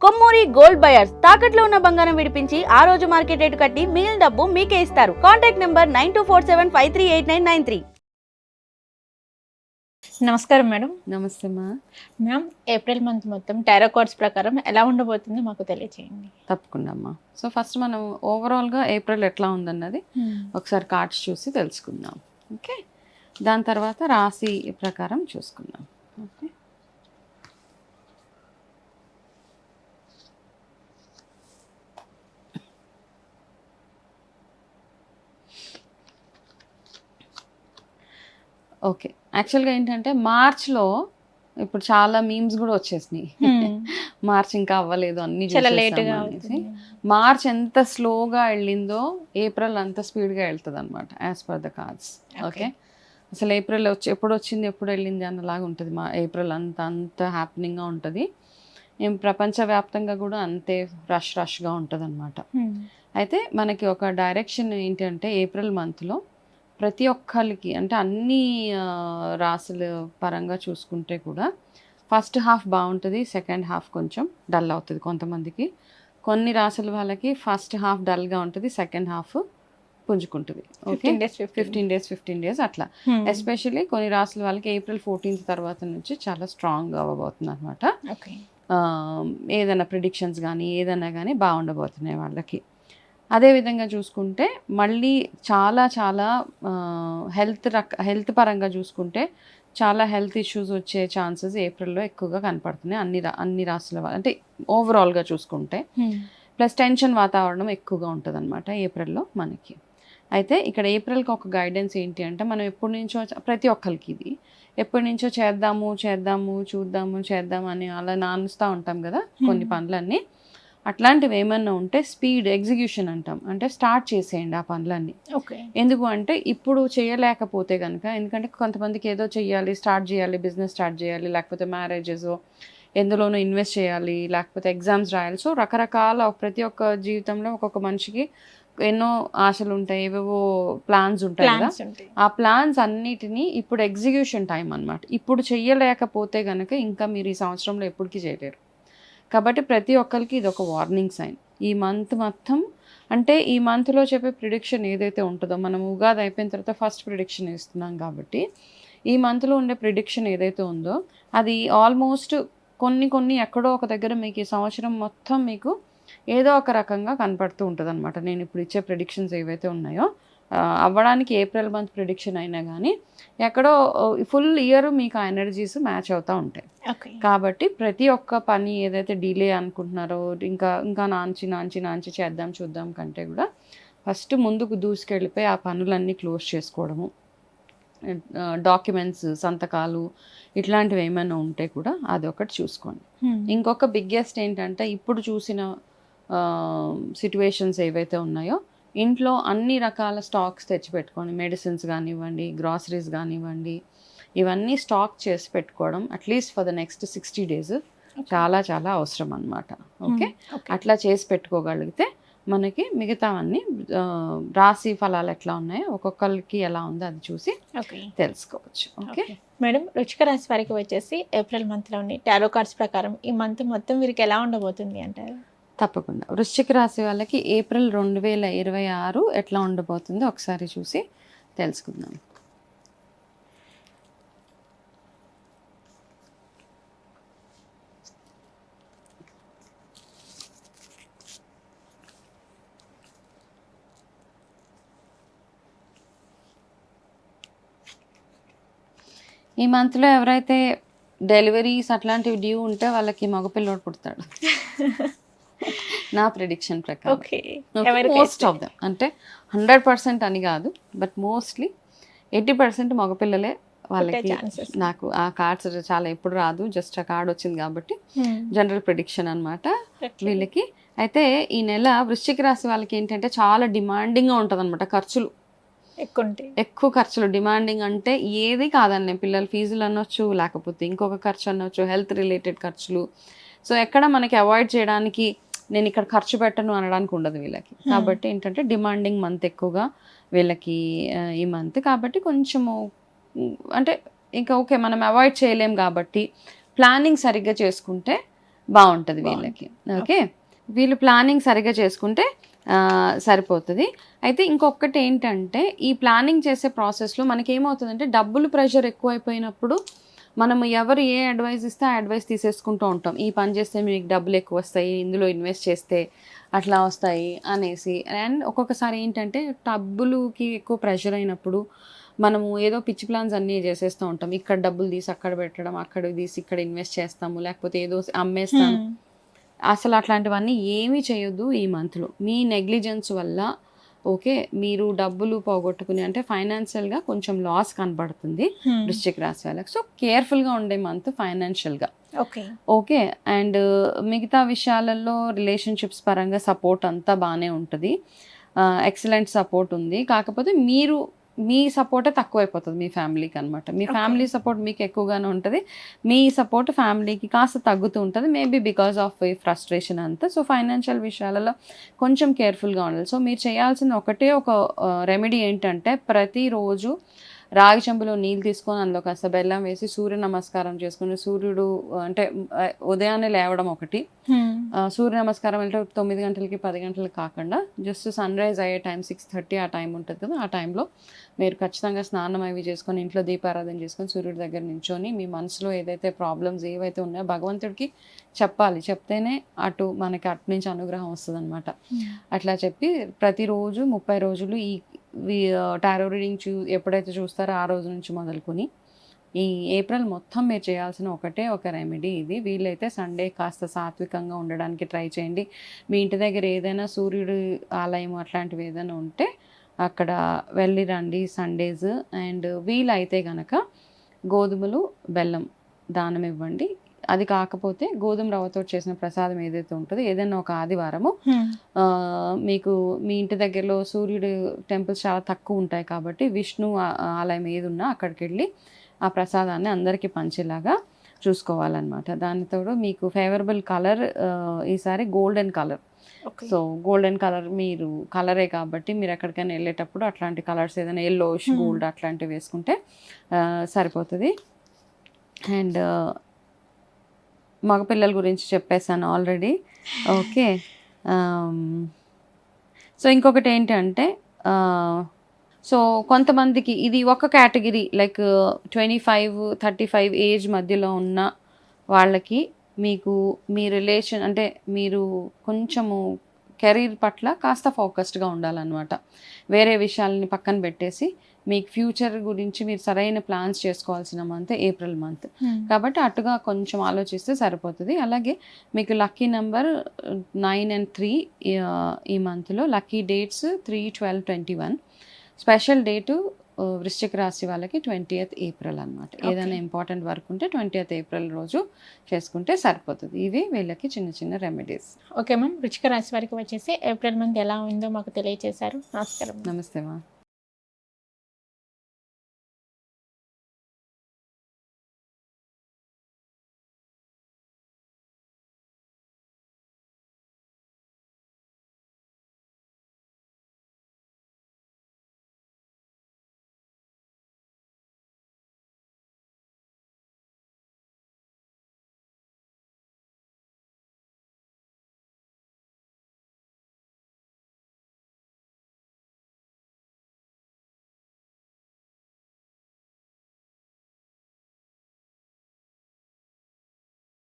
Kommuri gold buyers తాకట్లో ఉన్న బంగారం విడిపించి ఆ రోజు మార్కెట్ రేటు కట్టి మిగిలిన డబ్బు మీకే ఇస్తారు. Contact number 9247538993. నమస్కారం మేడం. నమస్తే మా. మ్యామ్, ఏప్రిల్ మంత్ మొత్తం టారో కార్డ్స్ ప్రకారం ఎలా ఉండబోతుందో మాకు తెలియజేయండి. తప్పకుండా అమ్మా. సో ఫస్ట్ మనం ఓవరాల్గా ఏప్రిల్ ఎట్లా ఉందన్నది ఒకసారి కార్డ్స్ చూసి తెలుసుకుందాం. ఓకే, దాని తర్వాత రాశి ప్రకారం చూసుకుందాం. Okay, okay. యాక్చువల్గా ఏంటంటే మార్చ్లో ఇప్పుడు చాలా మీమ్స్ కూడా వచ్చేసినాయి. మార్చ్ ఇంకా అవ్వలేదు, అన్ని చాలా లేట్గా అనేసి. మార్చ్ ఎంత స్లోగా వెళ్ళిందో ఏప్రిల్ అంత స్పీడ్గా వెళ్తుంది అనమాట as per the cards. Okay, అసలు ఏప్రిల్ ఎప్పుడు వచ్చింది ఎప్పుడు వెళ్ళింది అన్నలాగా ఉంటుంది. మా ఏప్రిల్ అంత హ్యాపెనింగ్గా ఉంటుంది. ప్రపంచవ్యాప్తంగా కూడా అంతే రష్గా ఉంటుంది అనమాట. అయితే మనకి ఒక డైరెక్షన్ ఏంటంటే ఏప్రిల్ మంత్లో ప్రతి ఒక్కరికి అంటే అన్ని రాసుల పరంగా చూసుకుంటే కూడా ఫస్ట్ హాఫ్ బాగుంటుంది, సెకండ్ హాఫ్ కొంచెం డల్ అవుతుంది కొంతమందికి. కొన్ని రాసుల వాళ్ళకి ఫస్ట్ హాఫ్ డల్గా ఉంటుంది, సెకండ్ హాఫ్ పుంజుకుంటుంది. ఓకే, 15 days అట్లా. ఎస్పెషల్లీ కొన్ని రాసుల వాళ్ళకి ఏప్రిల్ 14th తర్వాత నుంచి చాలా స్ట్రాంగ్ అవ్వబోతుంది అనమాట. ఏదైనా ప్రిడిక్షన్స్ కానీ ఏదైనా కానీ బాగుండబోతున్నాయి వాళ్ళకి. అదేవిధంగా చూసుకుంటే మళ్ళీ చాలా హెల్త్ పరంగా చూసుకుంటే చాలా హెల్త్ ఇష్యూస్ వచ్చే ఛాన్సెస్ ఏప్రిల్లో ఎక్కువగా కనపడుతున్నాయి అన్ని రాసుల అంటే ఓవరాల్గా చూసుకుంటే. ప్లస్ టెన్షన్ వాతావరణం ఎక్కువగా ఉంటుంది అనమాట ఏప్రిల్లో మనకి. అయితే ఇక్కడ ఏప్రిల్కి ఒక గైడెన్స్ ఏంటి అంటే మనం ఎప్పటి నుంచో ప్రతి ఒక్కరికి ఇది ఎప్పటి నుంచో చేద్దాము అని అలా నానుస్తూ ఉంటాం కదా కొన్ని పనులన్నీ. అట్లాంటివి ఏమన్నా ఉంటే స్పీడ్ ఎగ్జిక్యూషన్ అంటాం, అంటే స్టార్ట్ చేసేయండి ఆ పనులన్నీ. ఎందుకు అంటే ఇప్పుడు చేయలేకపోతే కనుక, ఎందుకంటే కొంతమందికి ఏదో స్టార్ట్ చేయాలి, బిజినెస్ స్టార్ట్ చేయాలి, లేకపోతే మ్యారేజెస్ ఎందులోనూ ఇన్వెస్ట్ చేయాలి, లేకపోతే ఎగ్జామ్స్ రాయాలి. సో రకరకాల ప్రతి ఒక్క జీవితంలో ఒక్కొక్క మనిషికి ఎన్నో ఆశలు ఉంటాయి, ఏవేవో ప్లాన్స్ ఉంటాయి కదా. ఆ ప్లాన్స్ అన్నిటినీ ఇప్పుడు ఎగ్జిక్యూషన్ టైం అనమాట. ఇప్పుడు చెయ్యలేకపోతే కనుక ఇంకా మీరు ఈ సంవత్సరంలో ఎప్పటికీ చేయలేరు. కాబట్టి ప్రతి ఒక్కరికి ఇది ఒక వార్నింగ్ సైన్. ఈ మంత్ మొత్తం అంటే ఈ మంత్లో చెప్పే ప్రిడిక్షన్ ఏదైతే ఉంటుందో, మనం ఉగాది అయిపోయిన తర్వాత ఫస్ట్ ప్రిడిక్షన్ ఇస్తున్నాం కాబట్టి ఈ మంత్లో ఉండే ప్రిడిక్షన్ ఏదైతే ఉందో అది ఆల్మోస్ట్ కొన్ని ఎక్కడో ఒక దగ్గర మీకు ఈ సంవత్సరం మొత్తం మీకు ఏదో ఒక రకంగా కనపడుతూ ఉంటుంది అనమాట. నేను ఇప్పుడు ఇచ్చే ప్రిడిక్షన్స్ ఏవైతే ఉన్నాయో అవ్వడానికి ఏప్రిల్ మంత్ ప్రిడిక్షన్ అయినా కానీ ఎక్కడో ఫుల్ ఇయర్ మీకు ఆ ఎనర్జీస్ మ్యాచ్ అవుతూ ఉంటాయి. కాబట్టి ప్రతి ఒక్క పని ఏదైతే డిలే అనుకుంటున్నారో ఇంకా నాంచి చూద్దాం కంటే కూడా ఫస్ట్ ముందుకు దూసుకెళ్ళిపోయి ఆ పనులన్నీ క్లోజ్ చేసుకోవడము, డాక్యుమెంట్స్ సంతకాలు ఇట్లాంటివి ఏమైనా ఉంటే కూడా అది ఒకటి చూసుకోండి. ఇంకొక బిగ్గెస్ట్ ఏంటంటే ఇప్పుడు చూసిన సిట్యువేషన్స్ ఏవైతే ఉన్నాయో ఇంట్లో అన్ని రకాల స్టాక్స్ తెచ్చిపెట్టుకోండి. మెడిసిన్స్ కానివ్వండి, గ్రాసరీస్ కానివ్వండి, ఇవన్నీ స్టాక్ చేసి పెట్టుకోవడం at least for the next 60 days చాలా అవసరం అన్నమాట. ఓకే, అట్లా చేసి పెట్టుకోగలిగితే మనకి మిగతావన్నీ రాశి ఫలాలు ఎట్లా ఉన్నాయో ఒక్కొక్కరికి ఎలా ఉందో అది చూసి తెలుసుకోవచ్చు. ఓకే మేడం, వృశ్చిక రాశి వారికి వచ్చేసి ఏప్రిల్ మంత్లోని టారో కార్డ్స్ ప్రకారం ఈ మంత్ మొత్తం వీరికి ఎలా ఉండబోతుంది అంటారు? తప్పకుండా వృశ్చిక రాశి వాళ్ళకి ఏప్రిల్ 2026 ఎట్లా ఉండబోతుందో ఒకసారి చూసి తెలుసుకుందాం. ఈ మంత్లో ఎవరైతే డెలివరీస్ అట్లాంటివి డ్యూ ఉంటే వాళ్ళకి మగపిల్లోడు పుడతాడు నా ప్రిడిక్షన్ ప్రకారం. మోస్ట్ ఆఫ్ దెమ్, అంటే 100% అని కాదు, బట్ మోస్ట్లీ 80% మగపిల్లలే వాళ్ళకి. నాకు ఆ కార్డ్స్ చాలా ఎప్పుడు రాదు, జస్ట్ ఆ కార్డ్ వచ్చింది కాబట్టి జనరల్ ప్రిడిక్షన్ అనమాట వీళ్ళకి. అయితే ఈ నెల వృశ్చిక రాశి వాళ్ళకి ఏంటంటే చాలా డిమాండింగ్గా ఉంటుంది అనమాట. ఖర్చులు ఎక్కువ ఖర్చులు. డిమాండింగ్ అంటే ఏది కాదండి, పిల్లల ఫీజులు అనొచ్చు, లేకపోతే ఇంకొక ఖర్చు అనొచ్చు, హెల్త్ రిలేటెడ్ ఖర్చులు. సో ఎక్కడ మనకి అవాయిడ్ చేయడానికి నేను ఇక్కడ ఖర్చు పెట్టను అనడానికి ఉండదు వీళ్ళకి. కాబట్టి ఏంటంటే డిమాండింగ్ మంత్ ఎక్కువగా వీళ్ళకి ఈ మంత్. కాబట్టి కొంచెము అంటే ఇంకా ఓకే మనం అవాయిడ్ చేయలేం కాబట్టి ప్లానింగ్ సరిగ్గా చేసుకుంటే బాగుంటుంది వీళ్ళకి. ఓకే, వీళ్ళు ప్లానింగ్ సరిగా చేసుకుంటే సరిపోతుంది. అయితే ఇంకొకటి ఏంటంటే ఈ ప్లానింగ్ చేసే ప్రాసెస్లో మనకి ఏమవుతుందంటే డబ్బులు ప్రెషర్ ఎక్కువైపోయినప్పుడు మనం ఎవరు ఏ అడ్వైస్ ఇస్తే ఆ అడ్వైస్ తీసేసుకుంటూ ఉంటాం. ఈ పని చేస్తే మీకు డబ్బులు ఎక్కువ వస్తాయి, ఇందులో ఇన్వెస్ట్ చేస్తే అట్లా వస్తాయి అనేసి. అండ్ ఒక్కొక్కసారి ఏంటంటే డబ్బులుకి ఎక్కువ ప్రెషర్ అయినప్పుడు మనము ఏదో పిచ్చి ప్లాన్స్ అన్నీ చేసేస్తూ ఉంటాం. ఇక్కడ డబ్బులు తీసి అక్కడ పెట్టడం, అక్కడ తీసి ఇక్కడ ఇన్వెస్ట్ చేస్తాము, లేకపోతే ఏదో అమ్మేస్తాము. అసలు అట్లాంటివన్నీ ఏమీ చేయొద్దు ఈ మంత్లో. మీ నెగ్లిజెన్స్ వల్ల ఓకే మీరు డబ్బులు పోగొట్టుకుని అంటే ఫైనాన్షియల్గా కొంచెం లాస్ కనబడుతుంది వృశ్చిక రాశి వాళ్ళకి. సో కేర్ఫుల్గా ఉండే మంత్ ఫైనాన్షియల్గా. ఓకే, అండ్ మిగతా విషయాలలో రిలేషన్షిప్స్ పరంగా సపోర్ట్ అంతా బాగానే ఉంటుంది, ఎక్సలెంట్ సపోర్ట్ ఉంది. కాకపోతే మీరు మీ సపోర్టే తక్కువైపోతుంది మీ ఫ్యామిలీకి అనమాట. మీ ఫ్యామిలీ సపోర్ట్ మీకు ఎక్కువగానే ఉంటుంది, మీ సపోర్ట్ ఫ్యామిలీకి కాస్త తగ్గుతూ ఉంటుంది, మేబీ బికాస్ ఆఫ్ ఈ ఫ్రస్ట్రేషన్ అంతా. సో ఫైనాన్షియల్ విషయాలలో కొంచెం కేర్ఫుల్గా ఉండాలి. సో మీరు చేయాల్సిన ఒక రెమెడీ ఏంటంటే ప్రతిరోజు రాగి చెంబులో నీళ్ళు తీసుకొని అందులో కాస్త బెల్లం వేసి సూర్య నమస్కారం చేసుకుని, సూర్యుడు అంటే ఉదయాన్నే లేవడం ఒకటి, సూర్య నమస్కారం అంటే 9 గంటలకి 10 గంటలకి కాకుండా జస్ట్ సన్ రైజ్ అయ్యే టైం 6:30 ఆ టైం ఉంటుంది కదా, ఆ టైంలో మీరు ఖచ్చితంగా స్నానం అవి చేసుకొని ఇంట్లో దీపారాధన చేసుకొని సూర్యుడి దగ్గర నించొని మీ మనసులో ఏదైతే ప్రాబ్లమ్స్ ఏవైతే ఉన్నాయో భగవంతుడికి చెప్పాలి. చెప్తేనే మనకి అటు నుంచి అనుగ్రహం వస్తుంది అనమాట. అట్లా చెప్పి ప్రతిరోజు 30 రోజులు ఈ టారో రీడింగ్ ఎప్పుడైతే చూస్తారో ఆ రోజు నుంచి మొదలుకొని ఈ ఏప్రిల్ మొత్తం మీరు చేయాల్సిన ఒక రెమెడీ ఇది. వీలైతే సండే కాస్త సాత్వికంగా ఉండడానికి ట్రై చేయండి. మీ ఇంటి దగ్గర ఏదైనా సూర్యుడు ఆలయం అట్లాంటివి ఏదైనా ఉంటే అక్కడ వెళ్ళి రండి సండేస్. అండ్ వీలైతే కనుక గోధుమలు బెల్లం దానం ఇవ్వండి. అది కాకపోతే గోధుమ రవ్వతో చేసిన ప్రసాదం ఏదైతే ఉంటుందో ఏదైనా ఒక ఆదివారము మీకు మీ ఇంటి దగ్గరలో సూర్యుడు టెంపుల్స్ చాలా తక్కువ ఉంటాయి కాబట్టి విష్ణు ఆలయం ఏది ఉన్నా అక్కడికి వెళ్ళి ఆ ప్రసాదాన్ని అందరికీ పంచేలాగా చూసుకోవాలన్నమాట. దానితో మీకు ఫేవరబుల్ కలర్ ఈసారి golden colour. So golden colour మీరు కలరే కాబట్టి మీరు ఎక్కడికైనా వెళ్ళేటప్పుడు అట్లాంటి కలర్స్ ఏదైనా ఎల్లోష్ గోల్డ్ అట్లాంటివి వేసుకుంటే సరిపోతుంది. అండ్ మగపిల్లల గురించి చెప్పేశాను ఆల్రెడీ. ఓకే, సో ఇంకొకటి ఏంటంటే సో కొంతమందికి ఇది ఒక కేటగిరీ లైక్ 25-35 ఏజ్ మధ్యలో ఉన్న వాళ్ళకి మీకు మీ రిలేషన్ అంటే మీరు కొంచెము కెరీర్ పట్ల కాస్త ఫోకస్డ్గా ఉండాలన్నమాట. వేరే విషయాలని పక్కన పెట్టేసి మీకు ఫ్యూచర్ గురించి మీరు సరైన ప్లాన్స్ చేసుకోవాల్సిన మంత్ ఏప్రిల్ మంత్ కాబట్టి అటుగా కొంచెం ఆలోచిస్తే సరిపోతుంది. అలాగే మీకు లక్కీ నెంబర్ 9 and 3 ఈ మంత్లో. Lucky dates 3, 12, 21. స్పెషల్ డేటు వృశ్చిక రాశి వాళ్ళకి 20th ఏప్రిల్ అనమాట. ఏదైనా ఇంపార్టెంట్ వర్క్ ఉంటే 20th ఏప్రిల్ రోజు చేసుకుంటే సరిపోతుంది. ఇవి వీళ్ళకి చిన్న చిన్న రెమెడీస్. ఓకే మ్యామ్, వృశ్చిక రాశి వారికి వచ్చేసి ఏప్రిల్ మంత్ ఎలా ఉందో మాకు తెలియజేశారు. నమస్కారం. నమస్తే మా.